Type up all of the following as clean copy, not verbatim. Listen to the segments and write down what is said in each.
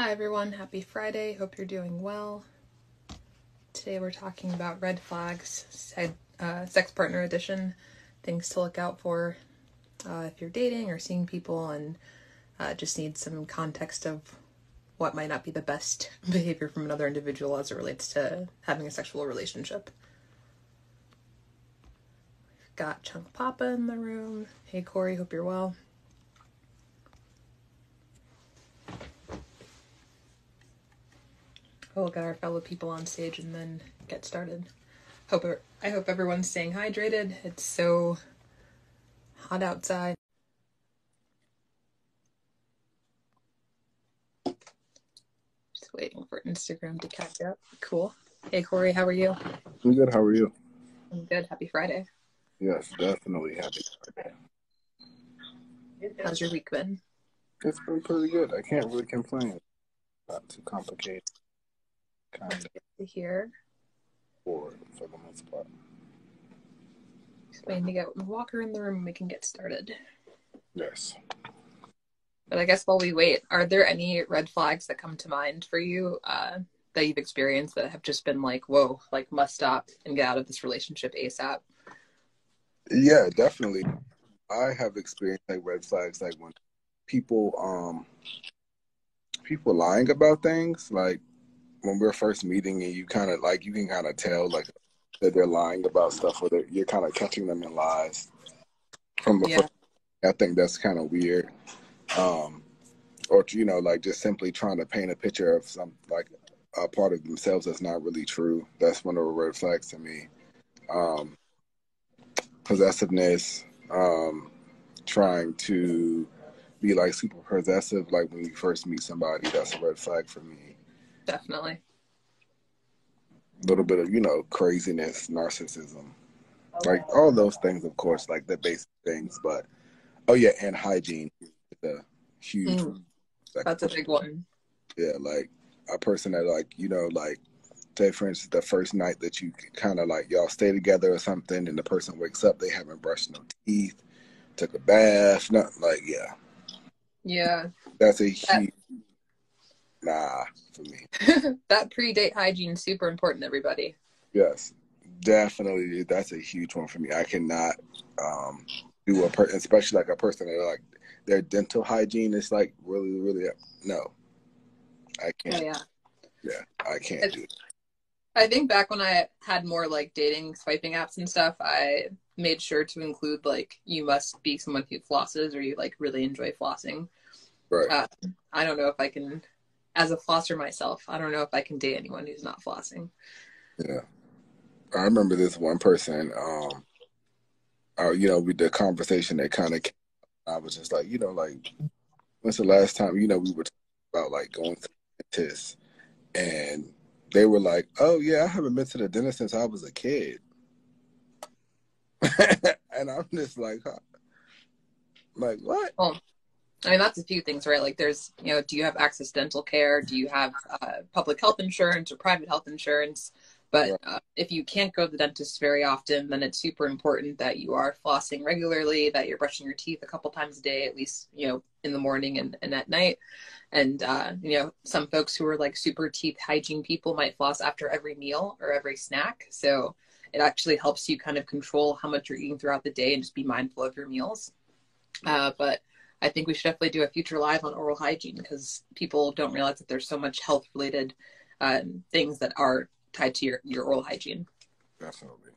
Hi everyone, happy Friday. Hope you're doing well. Today we're talking about red flags, sex partner edition, things to look out for if you're dating or seeing people and just need some context of what might not be the best behavior from another individual as it relates to having a sexual relationship. We've got Chunk Papa in the room. Hey Corey, hope you're well. We'll get our fellow people on stage and then get started. I hope everyone's staying hydrated. It's so hot outside. Just waiting for Instagram to catch up. Cool. Hey Corey, how are you? I'm good. How are you? I'm good. Happy Friday. Yes, definitely happy Friday. How's your week been? It's been pretty good. I can't really complain. Not too complicated. Kind That's good to hear. for the most part. Just waiting to get Whitman-Walker in the room and we can get started. Yes. But I guess while we wait, are there any red flags that come to mind for you that you've experienced that have just been like, whoa, like must stop and get out of this relationship ASAP? Yeah, definitely. I have experienced like red flags, like when people lying about things, like when we're first meeting and you kind of like you can kind of tell like that they're lying about stuff, or that you're kind of catching them in lies from the Yeah. I think that's kind of weird. Or like just simply trying to paint a picture of some like a part of themselves that's not really true. That's one of the red flags to me. Possessiveness, trying to be like super possessive, like when you first meet somebody, that's a red flag for me. Definitely. A little bit of craziness, narcissism, like all those things, of course, like the basic things. But and hygiene is a huge. That's a big one. Yeah, like a person that like say for instance the first night that you kind of like y'all stay together or something, and the person wakes up, they haven't brushed no teeth, took a bath, nothing. Like Yeah. that's a huge nah for me. That pre-date hygiene is super important, everybody. Yes, definitely, that's a huge one for me. I cannot do especially like a person that like their dental hygiene is like really no, I can't. Oh, Yeah, I can't do it. I think back when I had more like dating swiping apps and stuff, I made sure to include like you must be someone who flosses or you like really enjoy flossing. Right. I don't know if I can, as a flosser myself, I don't know if I can date anyone who's not flossing. Yeah. I remember this one person, with the conversation that kind of, I was just like, like, when's the last time, we were talking about like going to the dentist, and they were like, oh yeah, I haven't been to the dentist since I was a kid. And I'm just like, huh? Like, what? Well, I mean, that's a few things, right? Like there's, do you have access to dental care? Do you have public health insurance or private health insurance? But Right. if you can't go to the dentist very often, then it's super important that you are flossing regularly, that you're brushing your teeth a couple times a day, at least, in the morning and at night. And, some folks who are like super teeth hygiene people might floss after every meal or every snack. So it actually helps you kind of control how much you're eating throughout the day and just be mindful of your meals. But I think we should definitely do a future live on oral hygiene because people don't realize that there's so much health related things that are tied to your oral hygiene. Definitely.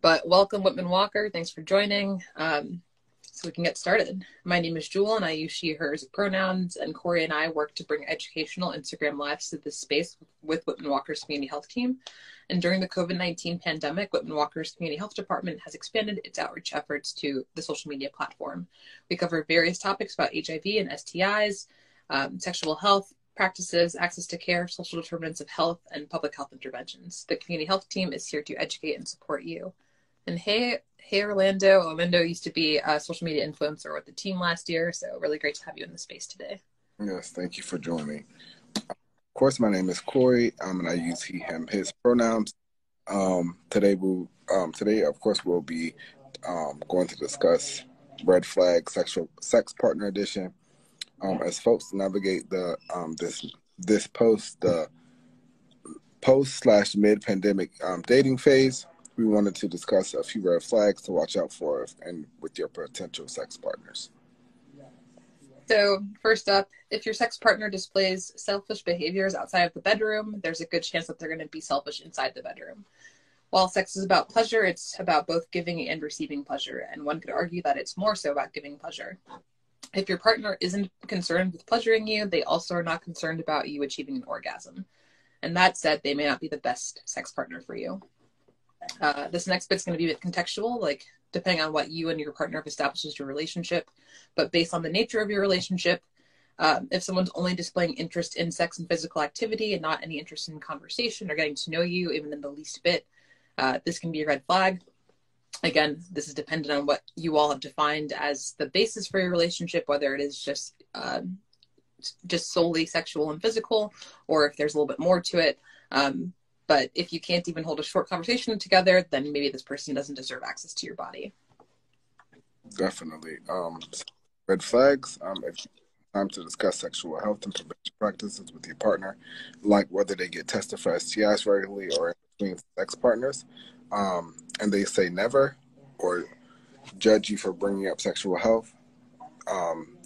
But welcome, Whitman-Walker. Thanks for joining. So we can get started. My name is Jewel, and I use she, hers pronouns, and Corey and I work to bring educational Instagram lives to this space with Whitman-Walker's community health team. And during the COVID-19 pandemic, Whitman-Walker's community health department has expanded its outreach efforts to the social media platform. We cover various topics about HIV and STIs, sexual health practices, access to care, social determinants of health, and public health interventions. The community health team is here to educate and support you. And hey, Orlando. Orlando used to be a social media influencer with the team last year, so really great to have you in the space today. Yes, thank you for joining. Of course, my name is Corey, and I use he, him, his pronouns. Today, of course, we'll be going to discuss red flag sex partner edition. As folks navigate the this this post/mid pandemic dating phase, we wanted to discuss a few red flags to watch out for and with your potential sex partners. So first up, if your sex partner displays selfish behaviors outside of the bedroom, there's a good chance that they're going to be selfish inside the bedroom. While sex is about pleasure, it's about both giving and receiving pleasure, and one could argue that it's more so about giving pleasure. If your partner isn't concerned with pleasuring you, they also are not concerned about you achieving an orgasm. And that said, they may not be the best sex partner for you. This next bit's going to be a bit contextual, like depending on what you and your partner have established as your relationship. But based on the nature of your relationship, if someone's only displaying interest in sex and physical activity and not any interest in conversation or getting to know you, even in the least bit, this can be a red flag. Again, this is dependent on what you all have defined as the basis for your relationship, whether it is just solely sexual and physical, or if there's a little bit more to it. But if you can't even hold a short conversation together, then maybe this person doesn't deserve access to your body. Definitely. Red flags. If time to discuss sexual health and prevention practices with your partner, like whether they get tested for STIs regularly or in between sex partners, and they say never or judge you for bringing up sexual health,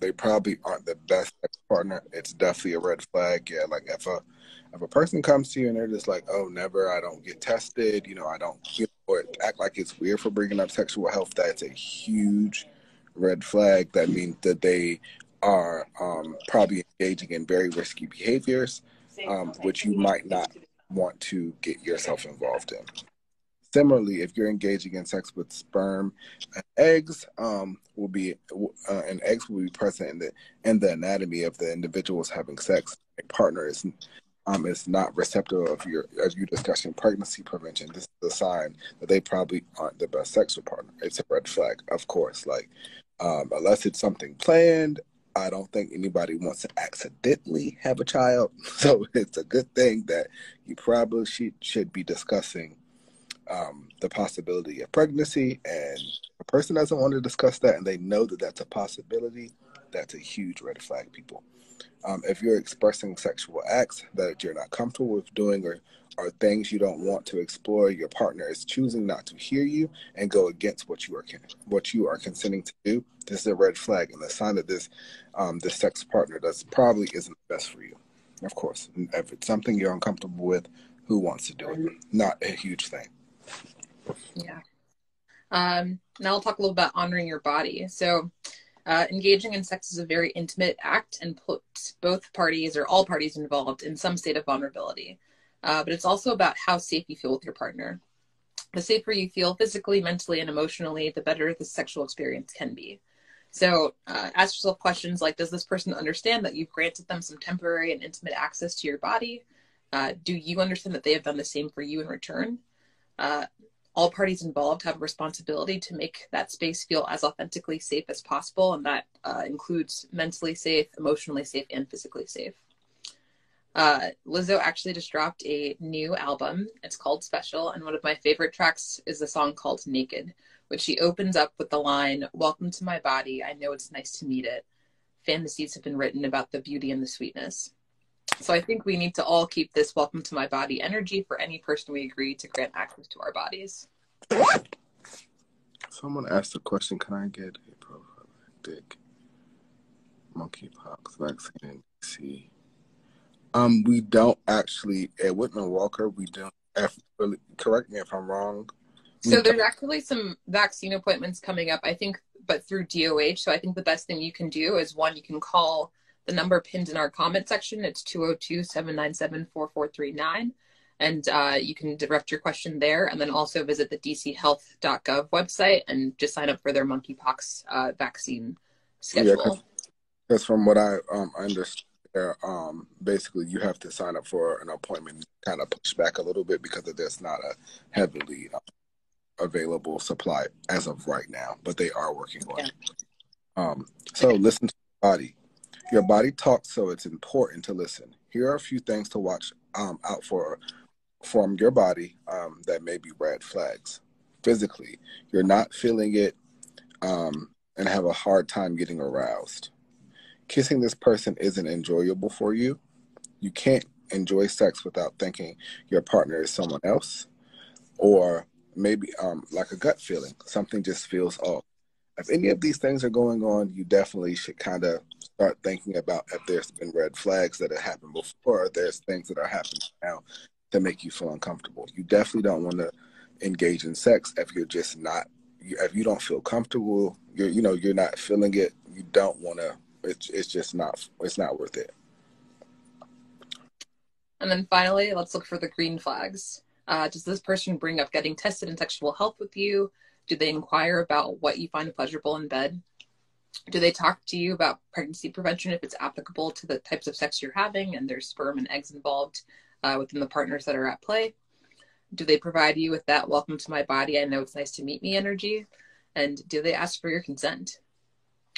they probably aren't the best sex partner. It's definitely a red flag. Yeah, like if a person comes to you and they're just like, oh, never, I don't get tested, I don't, or act like it's weird for bringing up sexual health, that's a huge red flag. That means that they are probably engaging in very risky behaviors, which you might not want to get yourself involved in. Similarly, if you're engaging in sex with sperm and eggs, will be present in the anatomy of the individuals having sex. A partner is not receptive of you discussing pregnancy prevention. This is a sign that they probably aren't the best sexual partner. It's a red flag, of course. Like unless it's something planned, I don't think anybody wants to accidentally have a child. So it's a good thing that you probably should be discussing the possibility of pregnancy, and a person doesn't want to discuss that and they know that that's a possibility, that's a huge red flag, people. If you're expressing sexual acts that you're not comfortable with doing or things you don't want to explore, your partner is choosing not to hear you and go against what you are consenting to do, this is a red flag and a sign that this sex partner probably isn't best for you. Of course, if it's something you're uncomfortable with, who wants to do it? Not a huge thing. Yeah. Now I'll talk a little about honoring your body. So engaging in sex is a very intimate act and puts both parties or all parties involved in some state of vulnerability. But it's also about how safe you feel with your partner. The safer you feel physically, mentally, and emotionally, the better the sexual experience can be. So ask yourself questions like, does this person understand that you've granted them some temporary and intimate access to your body? Do you understand that they have done the same for you in return? All parties involved have a responsibility to make that space feel as authentically safe as possible, and that includes mentally safe, emotionally safe, and physically safe. Lizzo actually just dropped a new album. It's called Special, and one of my favorite tracks is the song called Naked, which she opens up with the line, "Welcome to my body, I know it's nice to meet it. Fantasies have been written about the beauty and the sweetness." So I think we need to all keep this welcome to my body energy for any person we agree to grant access to our bodies. Someone asked the question, can I get a prophylactic monkeypox vaccine in DC? We don't actually, at Whitman-Walker, we don't, correct me if I'm wrong. So there's actually some vaccine appointments coming up, I think, but through DOH. So I think the best thing you can do is, one, you can call the number pinned in our comment section. It's 202-797-4439. And you can direct your question there, and then also visit the dchealth.gov website and just sign up for their monkeypox vaccine schedule. Yeah, because from what I understand, basically you have to sign up for an appointment, kind of push back a little bit because there's not a heavily available supply as of right now, but they are working on it. So listen to your body. Your body talks, so it's important to listen. Here are a few things to watch out for from your body that may be red flags. Physically, you're not feeling it and have a hard time getting aroused. Kissing this person isn't enjoyable for you. You can't enjoy sex without thinking your partner is someone else, or maybe like a gut feeling. Something just feels off. If any of these things are going on, you definitely should kind of start thinking about if there's been red flags that have happened before, or there's things that are happening now that make you feel uncomfortable. You definitely don't want to engage in sex if you're just not, if you don't feel comfortable, you're not feeling it. You don't want to. It's just not. It's not worth it. And then finally, let's look for the green flags. Does this person bring up getting tested in sexual health with you? Do they inquire about what you find pleasurable in bed? Do they talk to you about pregnancy prevention if it's applicable to the types of sex you're having and there's sperm and eggs involved within the partners that are at play? Do they provide you with that welcome to my body, I know it's nice to meet me energy? And do they ask for your consent?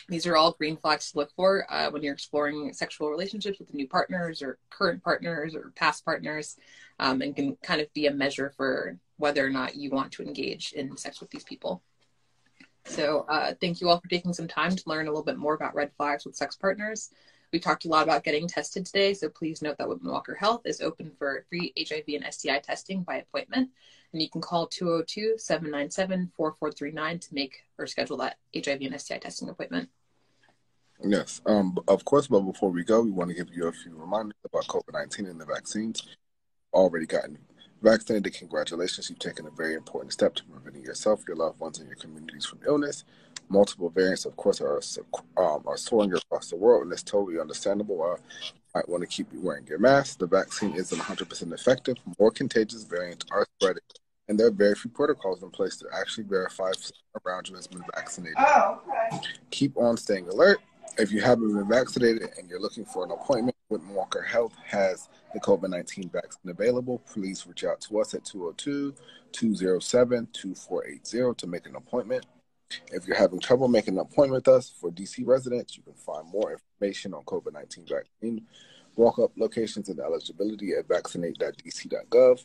These are all green flags to look for when you're exploring sexual relationships with new partners or current partners or past partners, and can kind of be a measure for whether or not you want to engage in sex with these people. So thank you all for taking some time to learn a little bit more about red flags with sex partners. We talked a lot about getting tested today, so please note that Whitman-Walker Health is open for free HIV and STI testing by appointment. And you can call 202-797-4439 to make or schedule that HIV and STI testing appointment. Yes, of course, but before we go, we want to give you a few reminders about COVID-19 and the vaccines. Already gotten vaccinated, congratulations. You've taken a very important step to preventing yourself, your loved ones, and your communities from illness. Multiple variants, of course, are soaring across the world, and it's totally understandable why you might want to keep you wearing your mask. The vaccine isn't 100% effective. More contagious variants are spreading, and there are very few protocols in place to actually verify if someone around you has been vaccinated. Oh, okay. Keep on staying alert. If you haven't been vaccinated and you're looking for an appointment, Whitman-Walker Health has the COVID-19 vaccine available. Please reach out to us at 202-207-2480 to make an appointment. If you're having trouble making an appointment with us for DC residents, you can find more information on COVID-19 vaccine walk-up locations and eligibility at vaccinate.dc.gov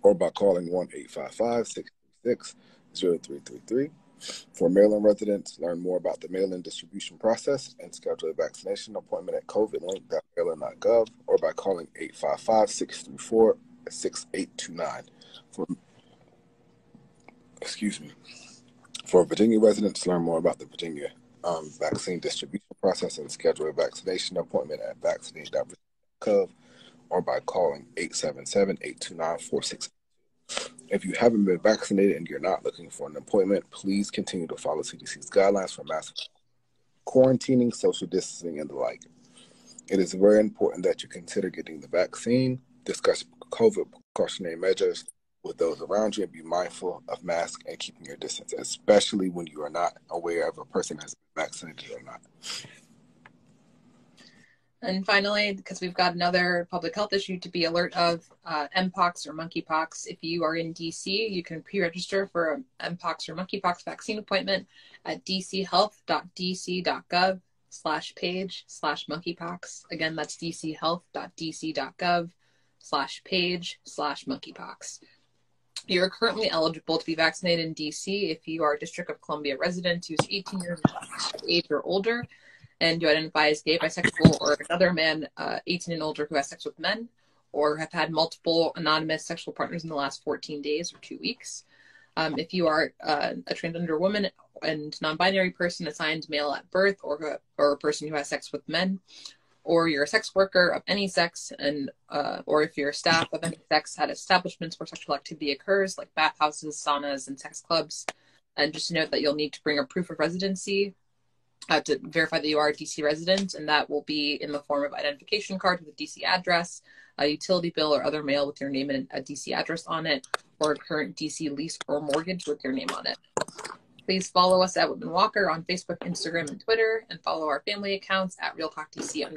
or by calling 1-855-636-0333. For Maryland residents, learn more about the mail-in distribution process and schedule a vaccination appointment at covidlink.maryland.gov or by calling 855-634-6829. For Virginia residents, learn more about the Virginia vaccine distribution process and schedule a vaccination appointment at vaccinate.virginia.gov or by calling 877-829-46. If you haven't been vaccinated and you're not looking for an appointment, please continue to follow CDC's guidelines for mask quarantining, social distancing, and the like. It is very important that you consider getting the vaccine, discuss COVID precautionary measures with those around you, and be mindful of masks and keeping your distance, especially when you are not aware if a person has been vaccinated or not. And finally, because we've got another public health issue to be alert of, Mpox or monkeypox. If you are in DC, you can pre-register for an Mpox or monkeypox vaccine appointment at dchealth.dc.gov/page/monkeypox. Again, that's dchealth.dc.gov/page/monkeypox. You're currently eligible to be vaccinated in DC if you are a District of Columbia resident who's 18 years of age or older, and you identify as gay, bisexual, or another man 18 and older who has sex with men, or have had multiple anonymous sexual partners in the last 14 days or 2 weeks. If you are a transgender woman and non-binary person assigned male at birth, or a person who has sex with men, or you're a sex worker of any sex, and or if you're staff of any sex at establishments where sexual activity occurs, like bathhouses, saunas, and sex clubs. And just to note that you'll need to bring a proof of residency to verify that you are a DC resident, and that will be in the form of identification card with a DC address, a utility bill or other mail with your name and a DC address on it, or a current DC lease or mortgage with your name on it. Please follow us at Whitman-Walker on Facebook, Instagram, and Twitter, and follow our family accounts at RealTalkDC_ and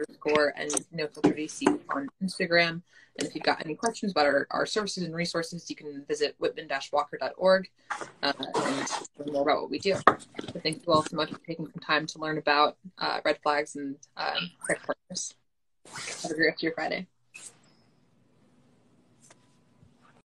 NoFilterDC on Instagram. And if you've got any questions about our services and resources, you can visit whitman-walker.org and learn more about what we do. So thank you all so much for taking some time to learn about red flags and sex partners. Have a great rest of your Friday.